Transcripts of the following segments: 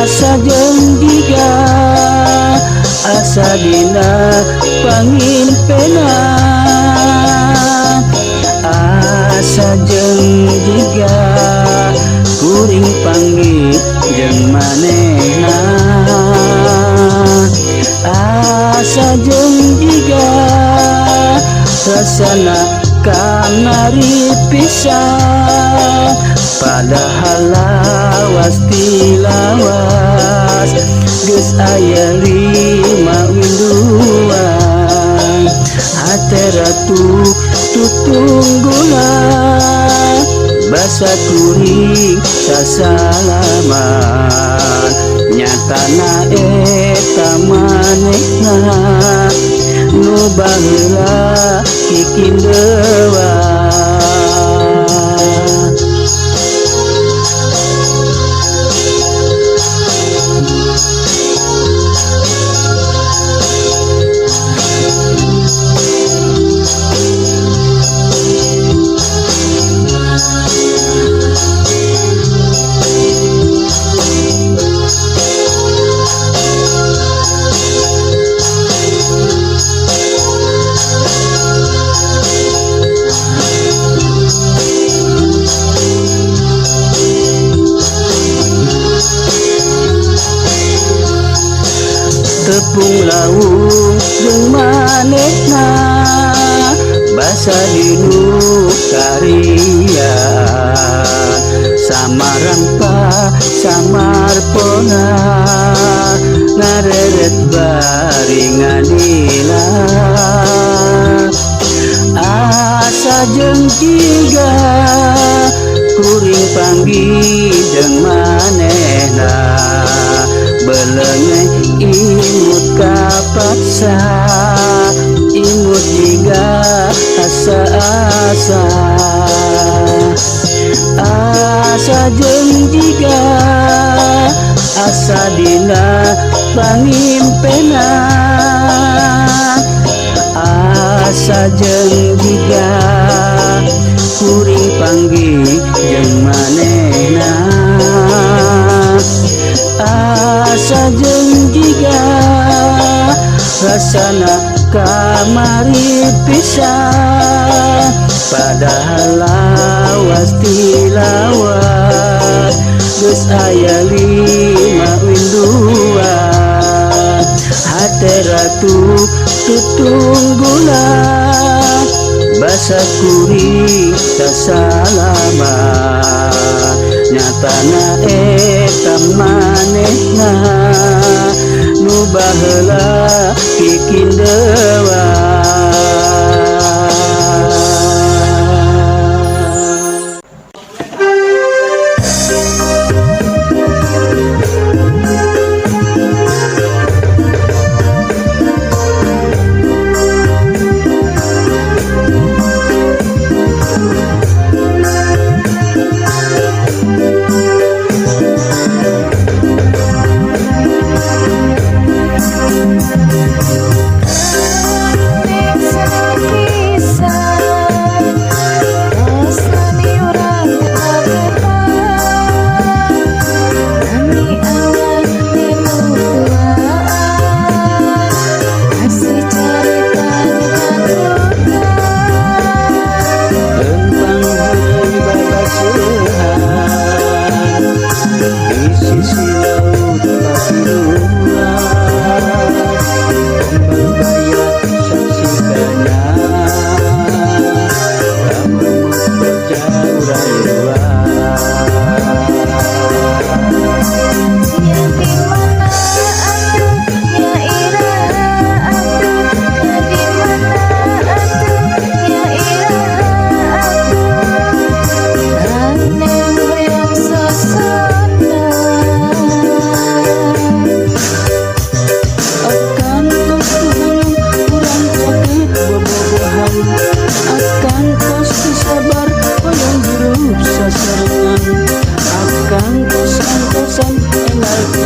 sajeng jiga asa dina pangimpena sajeng jiga kuring panggih jeung manehna sajeng jiga rasana kamari pisan padahal lawas tilawas geus aya 5 winduan hate ratu tutunggula basa kuring sasalaman nyatana eta manehna nu baheula kikin dewa. Tepung laung jeung manehna basa dinu karian samarampa samarpona ngareret baringan lila sajeng jiga kuring panggih jeung manehna belenge imut kapaksa imut jiga asa-asa sajeng jiga asa dina pangimpena sajeng jiga kuring panggih jeung manehna sajeng jiga rasana kamari pisan padahal lawas tilawas geus aya 5 winduan hate ratu tutunggula basa kuring sasalaman nyatana eta manehna nu baheula kikin dewa.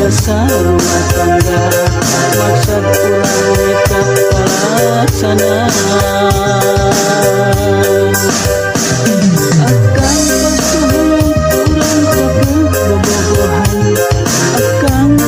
Jasa rumah tangga maksud pulang nikah pelaksanaan akan pastuhun kurang jaga bobogohan akan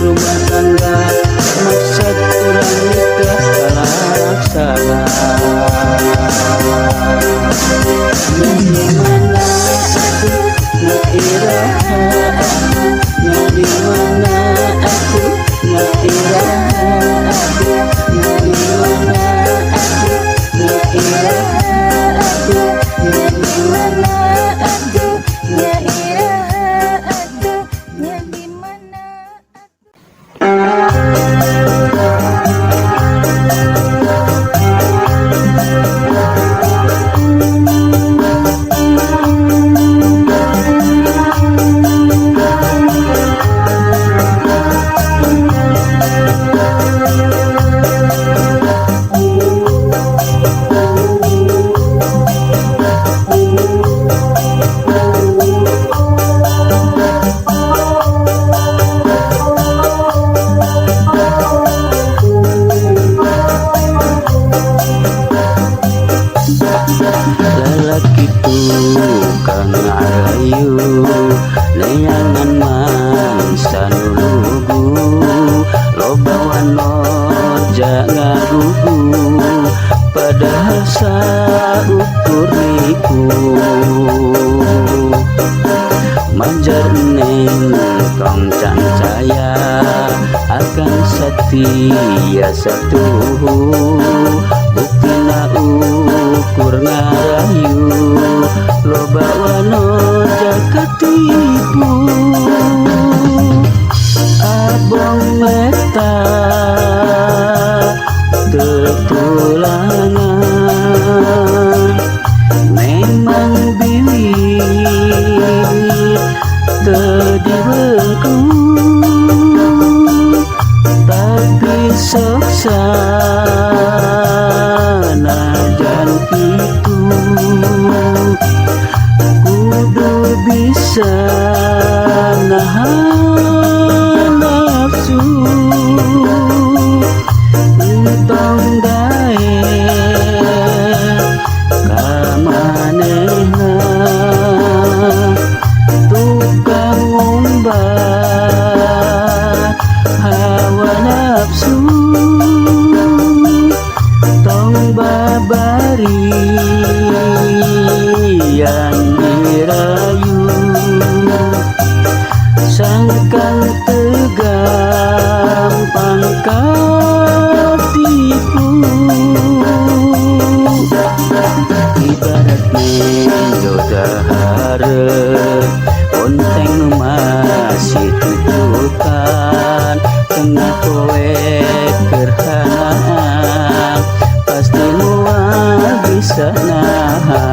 rumah tangga maksud urang nikah kalaksana. Di mana aku ngairaha, di mana aku ngairaha, di mana aku ngairaha, di mana aku ngairaha, di mana. Lalaki tukang ayu leyangan mangsa nulugu loba wanoja ngagugu padahal saukur niku manjar neng tong cancaya akan setia satuhu buktina ukur ngarayu loba wanoja katipu abong meta tetulangan memang biwit tedibeku tapi soksana jan pitu kudu bisa nahan nafsu entong gae kamanehna sangkan tegampang katipu, ibaratnya jodahare onteng masih tutukan tengah kowe gerhana pasti mual bisa nahan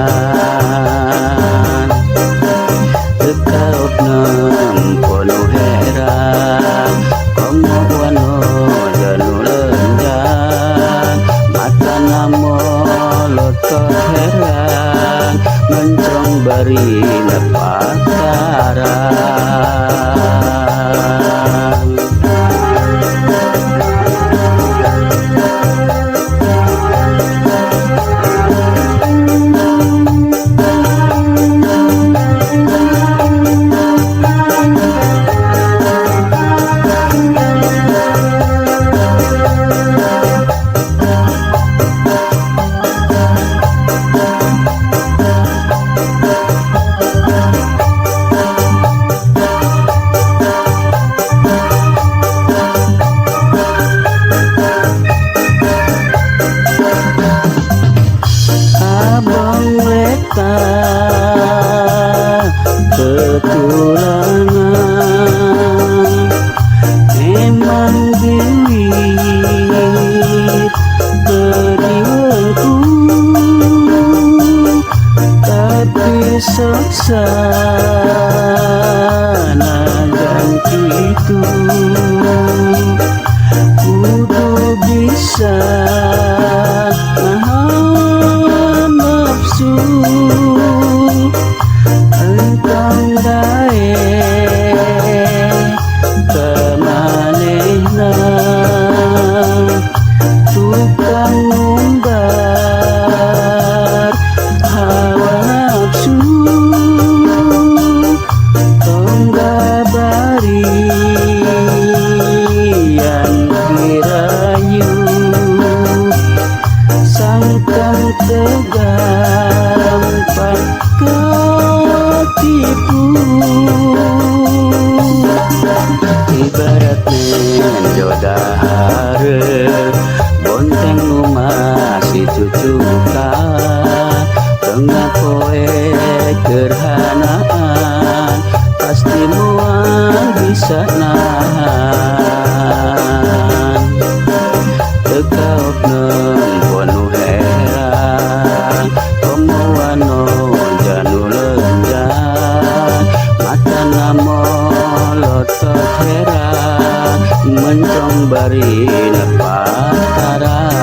tekaut nempono heran komo wano janu lenjang mata namo lotot heran mencong bari nepataran. Ketulangan emang biwit periwengku, tapi soksana ganti itu kudu bisa nahan nafsu entang dae kemanehna tukang ngumbar hawa nafsu tonggabari yang dirayu sangkang tegampang ketipu, ibaratnya jodahare bonteng nu masih cucukan tengah kowe gerhanaan pasti mual bisa nahan tekaut nempono heran komo wano janu lenjang mata namo lotot heran mencong bari nepataran.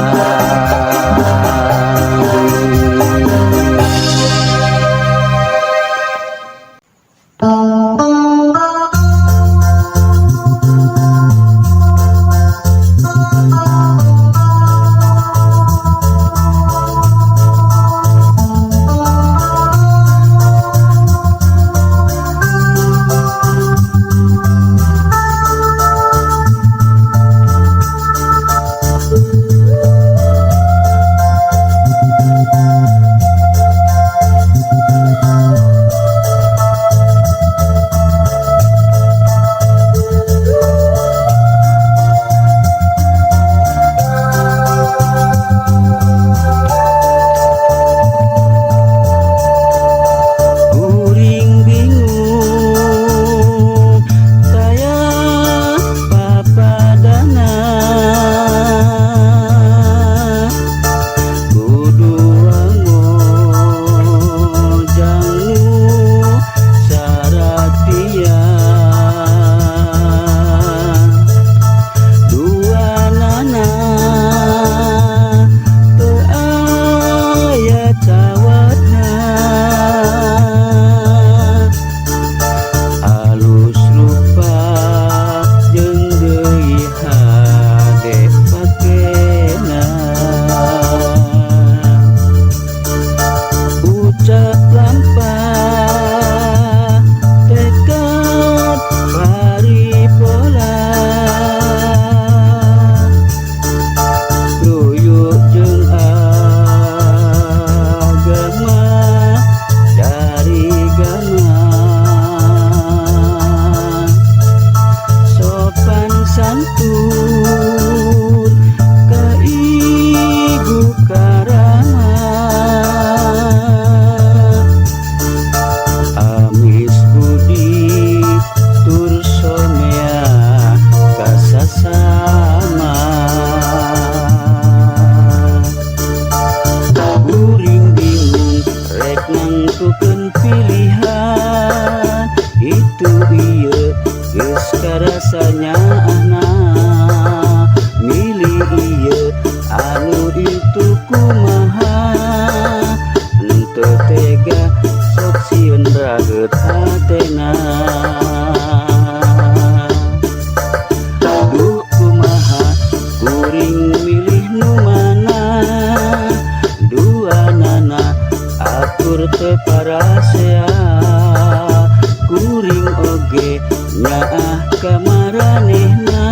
oge nyaah kamaranehna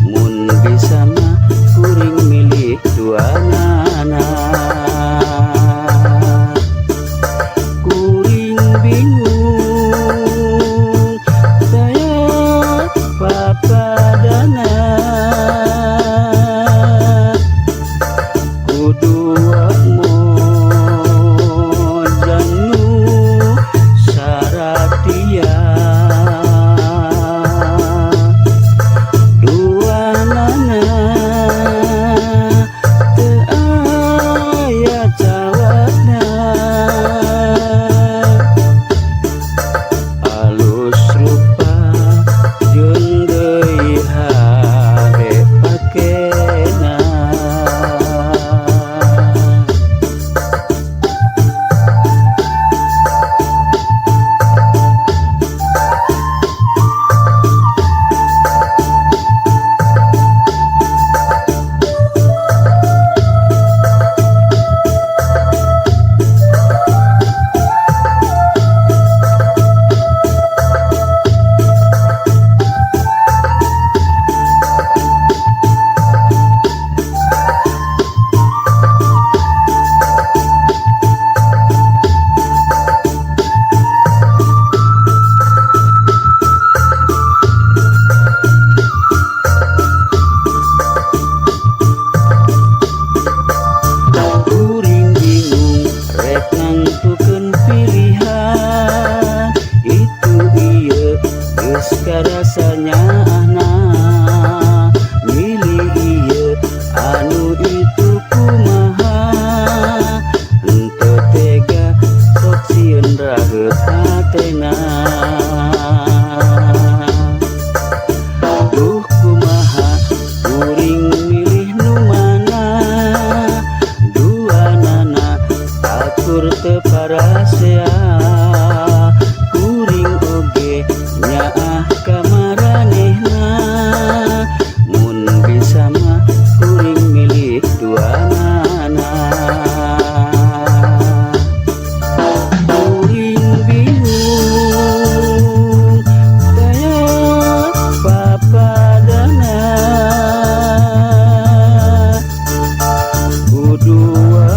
mun bisa mah kuring milih duanana kuring bingung saya papadana kudua mojanu saratia duanana teu aya cawatna alus rupa jeung deui hade pakena kuring bingung rek ngantukeun pilihan itu ieu geus karasanya ahna milih ieu anu itu kumaha henteu tega sok sieun raheut hatena duh kumaha kuring milih nu mana duanana akur teu parasea kuring oge nyaah kamaranehna mun bisa mah kuring milih duanana kuring bingung daya papadana kudua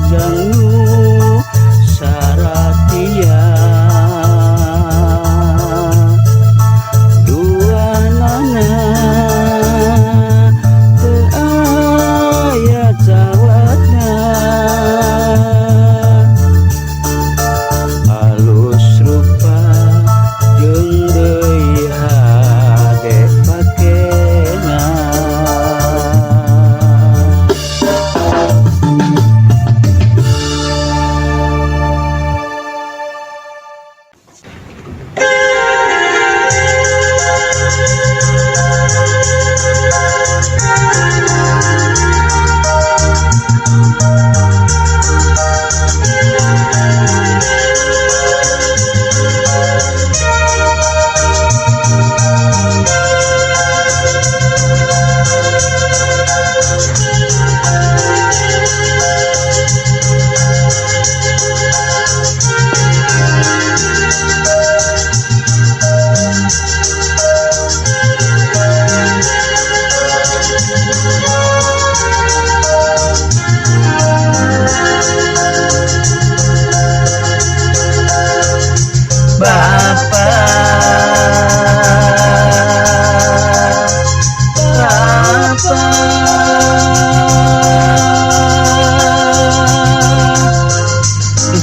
mojanu saratia duanana teu aya cawatna alus rupa jeung deui hade pakena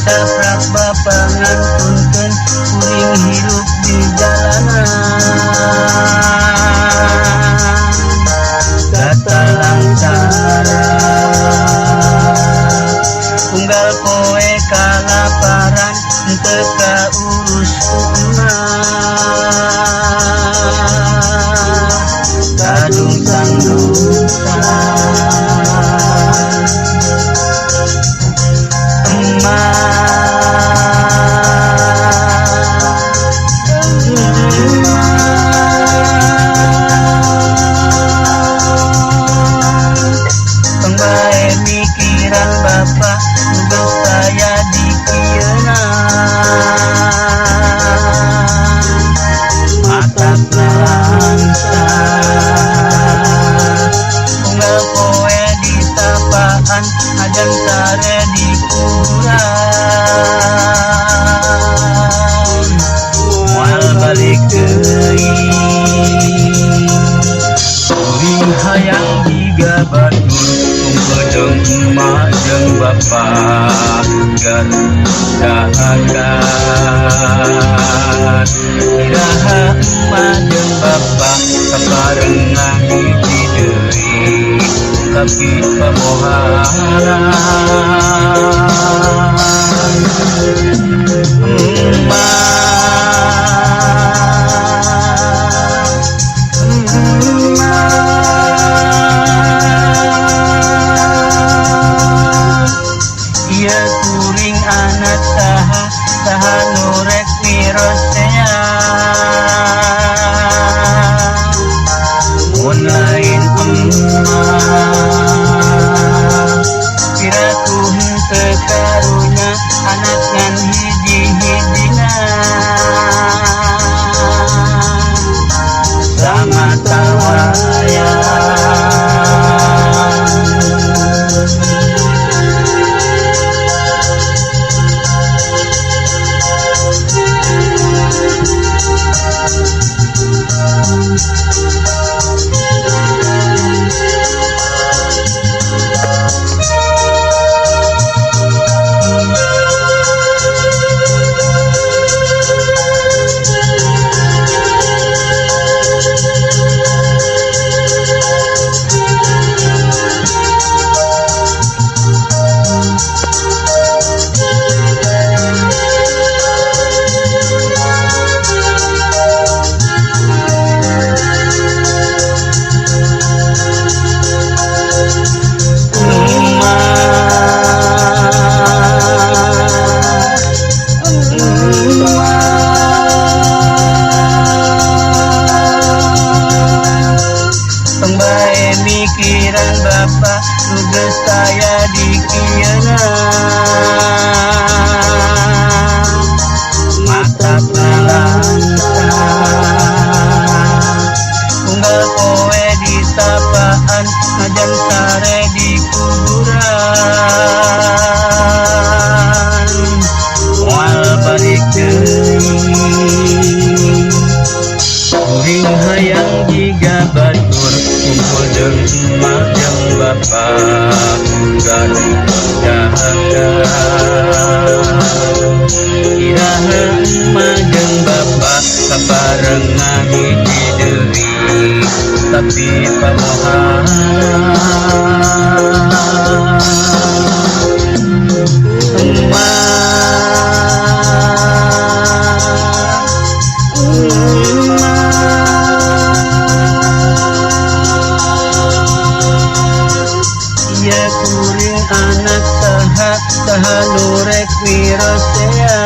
Saprak bapa ngantunkeun kuring hirup di jalanan gatalang cara unggal poe kalaparan henteu kaurus kumaha kadung sang dusa mikiran bapa geus saya dikieuna bapa garudakan iraha emak jeung bapa kaparengan hiji deui tapi pamohalan ieu kuring anak saha nu rek mirosea mun lain piratuh teu karunya anak ngan hiji-hijina samata wayang pikiran bapa nu geus aya di kieuna mata pelangsa unggal poe di sapaan ngajan sare di kuburan moal balik deui kuring hayang jiga batur kumpul jeung emak jeung bapa garudakan iraha emak jeung bapa kaparengan hiji deui tapi pamohalan kuring anak saha nu rek mirosea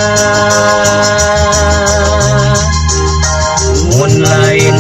mun lain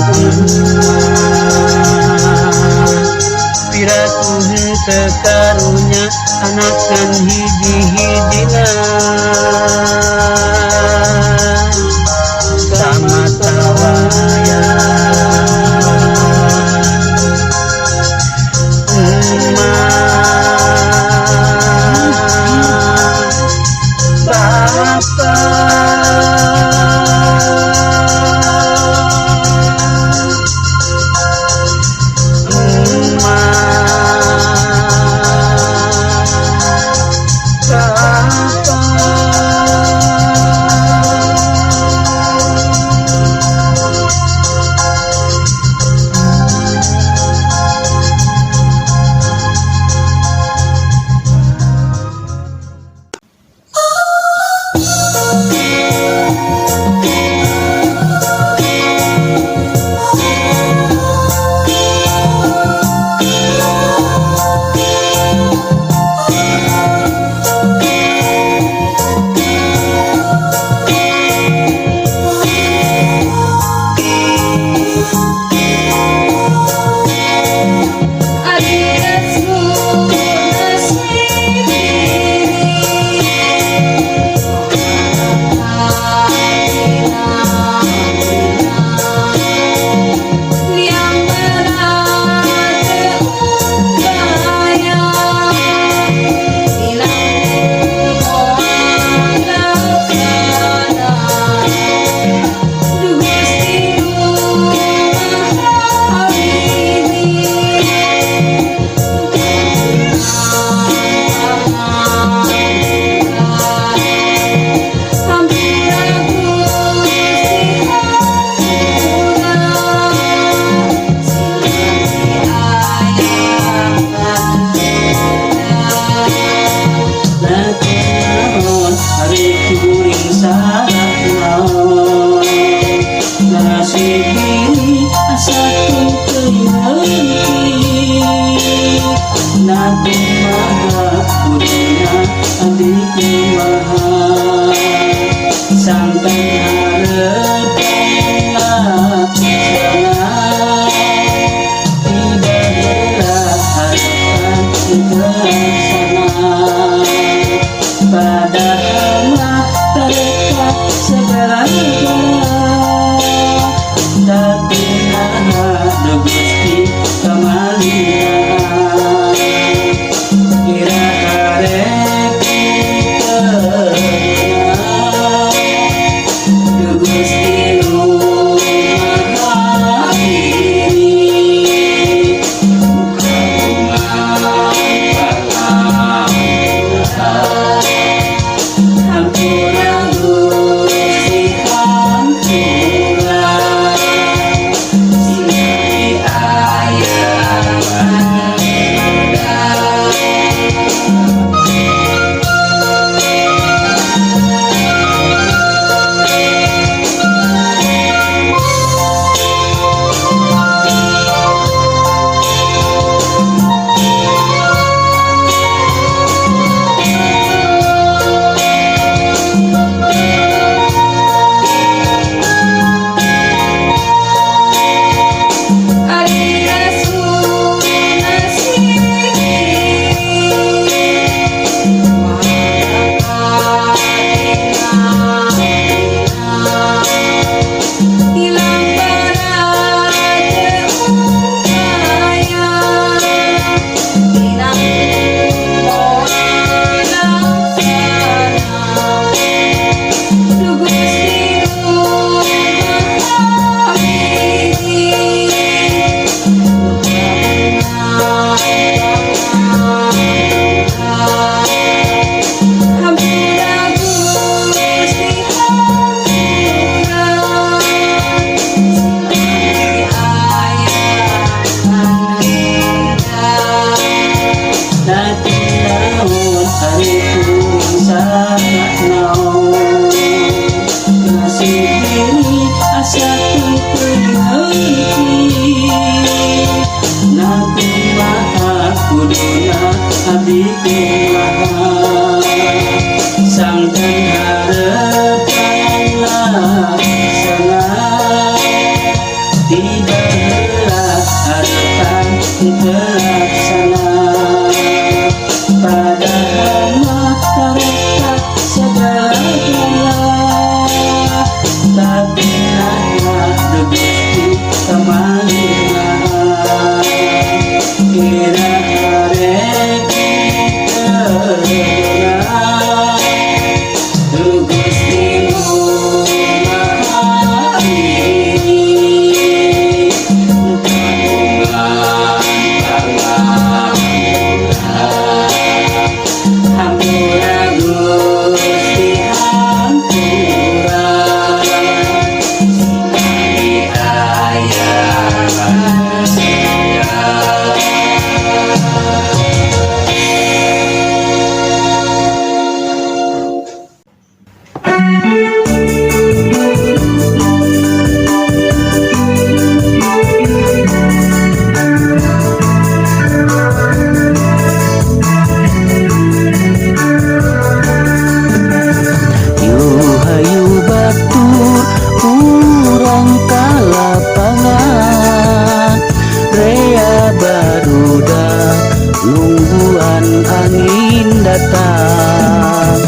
nungguan angin datang.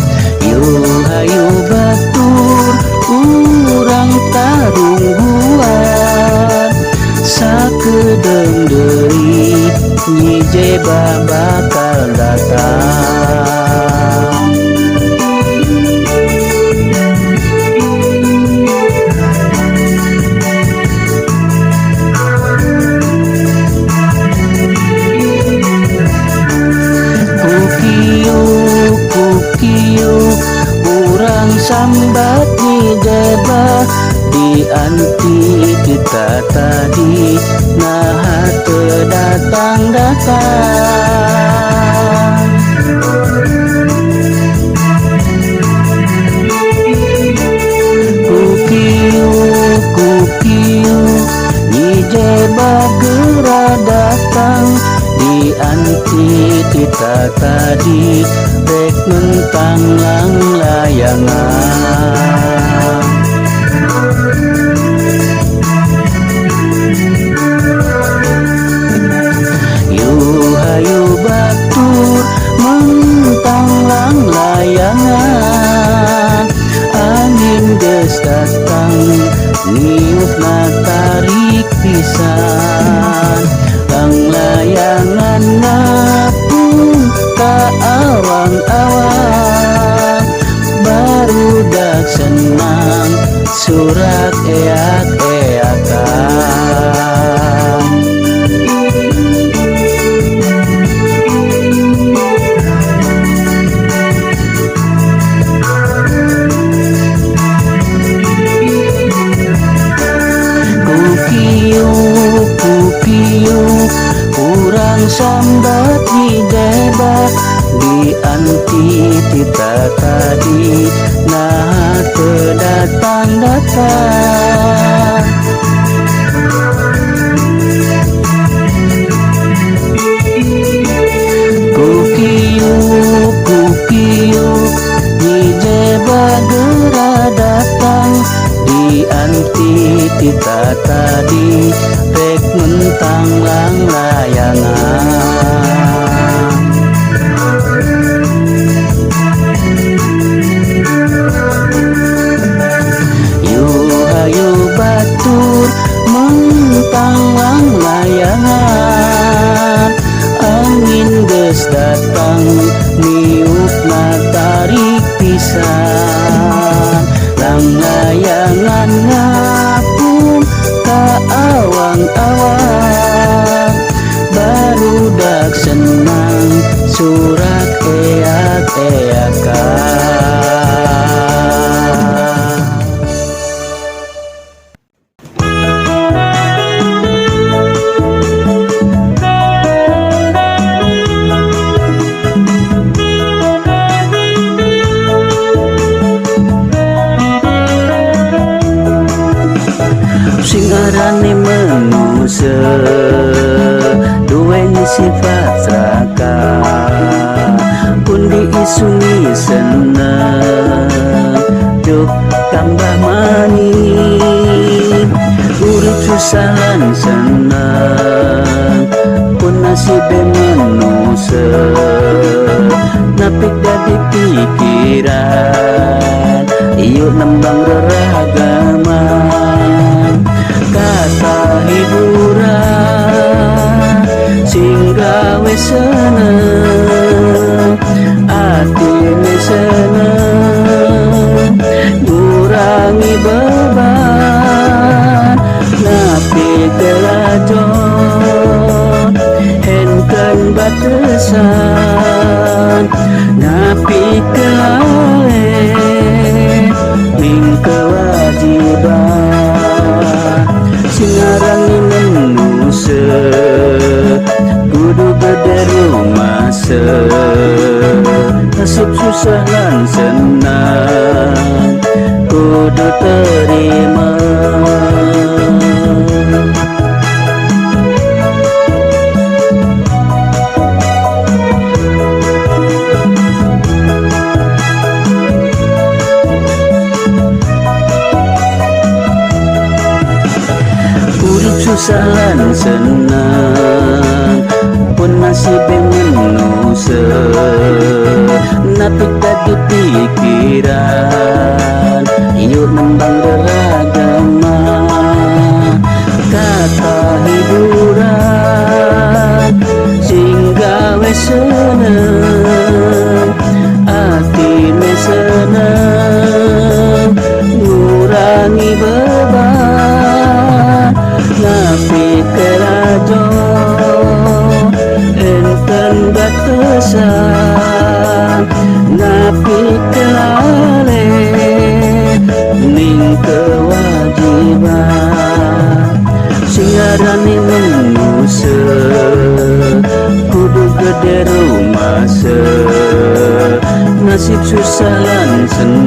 Yuk hayu batur urang tarungguan, sakedeng deui Nyi Jeba bakal datang. Kukiu urang sambat Nyi Jeba, dianti kita tadi nah teu datang-datang. Kukiu Nyi Jeba geura datang, dianti kita tadi rek mentang lang layangan. Yuk hayu batur mentang lang layangan, angin geus datang niupna tarik pisan. Lang layangan ngapung ka awang-awang, barudak senang surak eak-eakan. Kukiu urang sambat Nyi Jeba, dianti kita tadi nah teu datang-datang. Kukiu Nyi Jeba geura datang, dianti kita tadi rek mentang lang layangan. Yuk hayu batur mentang lang layangan, angin geus datang niupna tarik pisan. Lang layangan ngapung ka awang-awang, barudak senang surak eak-eakan. Sing arane manusia duweni sifat serakah, pun diisuni senang juk tambah manis. Urip susah lan senang pun nasibe manusia, napik dadi pikiran ieu nembang reragaman. Kata hiburan sing gawe seneng, atine seneng ngurangi beban. Napi kelajon henteu batesan, napi kelale ming kewajiban. Singarang manusia kudu gede rumase, nasib susah lan senang kudu terima. susah lan senang pun masih manusia napik tadi pikiran yuk nembang beragama kata hiburan sehingga seneng hati seneng ngurangi beban ngapi kerajo enten batasan ngapi kelale ning kewajiban singarani manusia kudu gede rumah nasib susah lan seneng